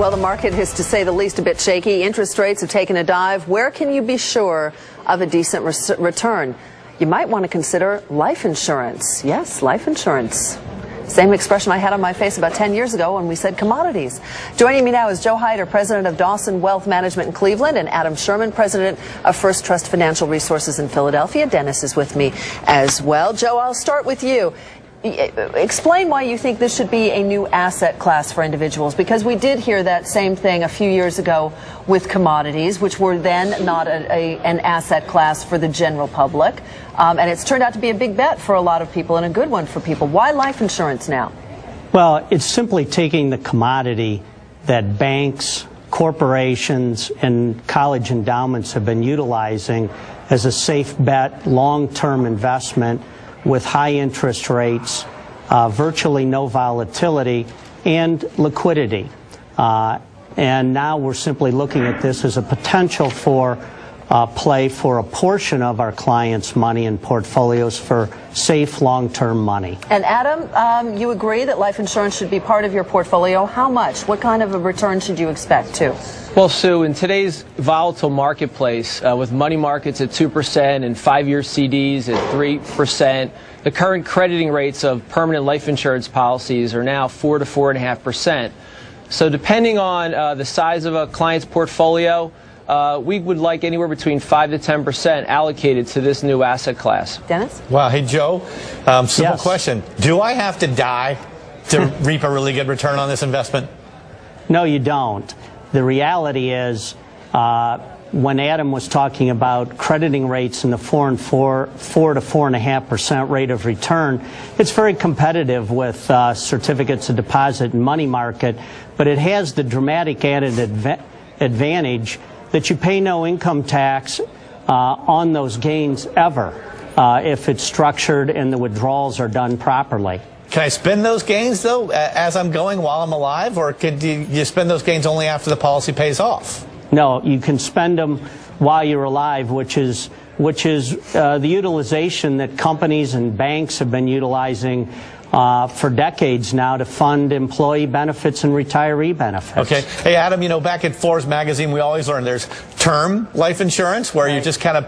Well, the market is, to say the least, a bit shaky. Interest rates have taken a dive. Where can you be sure of a decent return? You might want to consider life insurance. Yes, life insurance. Same expression I had on my face about 10 years ago when we said commodities. Joining me now is Joe Hyder, president of Dawson Wealth Management in Cleveland, and Adam Sherman, president of First Trust Financial Resources in Philadelphia. Dennis is with me as well. Joe, I'll start with you. Explain why you think this should be a new asset class for individuals, because we did hear that same thing a few years ago with commodities, which were then not an asset class for the general public, and it's turned out to be a big bet for a lot of people and a good one for people. Why life insurance now? Well, it's simply taking the commodity that banks, corporations, and college endowments have been utilizing as a safe bet, long-term investment with high interest rates, virtually no volatility, and liquidity. And now we're simply looking at this as a potential for play for a portion of our clients' money and portfolios for safe long-term money. And Adam, you agree that life insurance should be part of your portfolio. How much? What kind of a return should you expect too? Well, Sue, in today's volatile marketplace, with money markets at 2% and 5-year CDs at 3%, the current crediting rates of permanent life insurance policies are now 4 to 4.5%. So depending on the size of a client's portfolio, we would like anywhere between 5 to 10% allocated to this new asset class. Dennis? Wow. Hey, Joe, simple question. Do I have to die to reap a really good return on this investment? No, you don't. The reality is, when Adam was talking about crediting rates in the 4 to 4.5% rate of return, it's very competitive with certificates of deposit and money market, but it has the dramatic added advantage that you pay no income tax on those gains ever if it's structured and the withdrawals are done properly. Can I spend those gains, though, as I'm going while I'm alive, or do you spend those gains only after the policy pays off? No, you can spend them while you're alive, which is the utilization that companies and banks have been utilizing for decades now to fund employee benefits and retiree benefits. Okay. Hey, Adam, you know, back at Forbes magazine, we always learn there's term life insurance, where you just kind of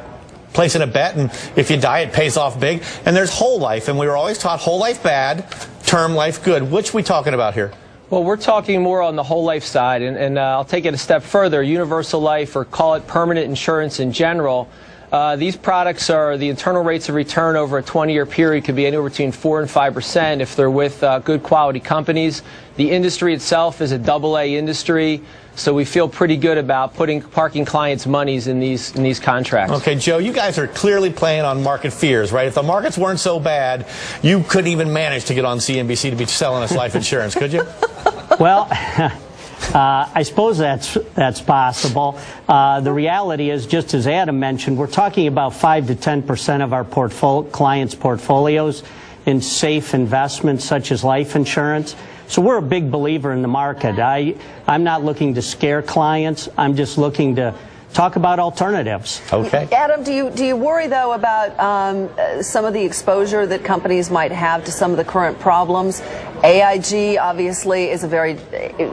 placing a bet, and if you die, it pays off big. And there's whole life, and we were always taught whole life bad, term life good. Which are we talking about here? Well, we're talking more on the whole life side, and I'll take it a step further. Universal life, or call it permanent insurance in general, these products are, the internal rates of return over a 20-year period could be anywhere between 4 and 5% if they're with good quality companies. The industry itself is a AA industry, so we feel pretty good about parking clients' monies in these contracts. Okay, Joe, you guys are clearly playing on market fears, right? If the markets weren't so bad, you couldn't even manage to get on CNBC to be selling us life insurance, could you? Well, I suppose that's possible. The reality is, just as Adam mentioned, we're talking about 5 to 10% of our clients' portfolios in safe investments such as life insurance. So we're a big believer in the market. I'm not looking to scare clients. I'm just looking to talk about alternatives. Okay. Adam, do you worry, though, about some of the exposure that companies might have to some of the current problems? AIG obviously is a very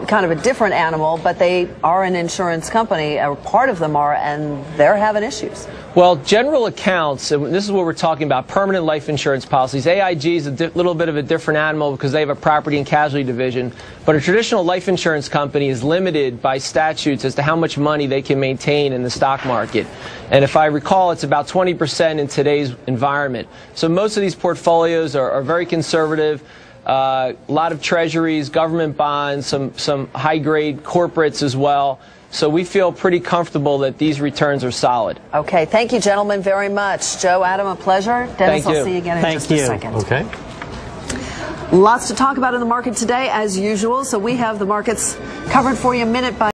kind of a different animal, but they are an insurance company, or part of them are, and they're having issues. Well, general accounts, and this is what we're talking about, permanent life insurance policies. AIG is a little bit of a different animal because they have a property and casualty division, but a traditional life insurance company is limited by statutes as to how much money they can maintain in the stock market. And if I recall, it's about 20% in today's environment. So most of these portfolios are very conservative. A lot of treasuries, government bonds, some high-grade corporates as well. So we feel pretty comfortable that these returns are solid. Okay, thank you, gentlemen, very much. Joe, Adam, a pleasure. Dennis, I'll see you again in just a second. Okay. Lots to talk about in the market today, as usual, so we have the markets covered for you minute by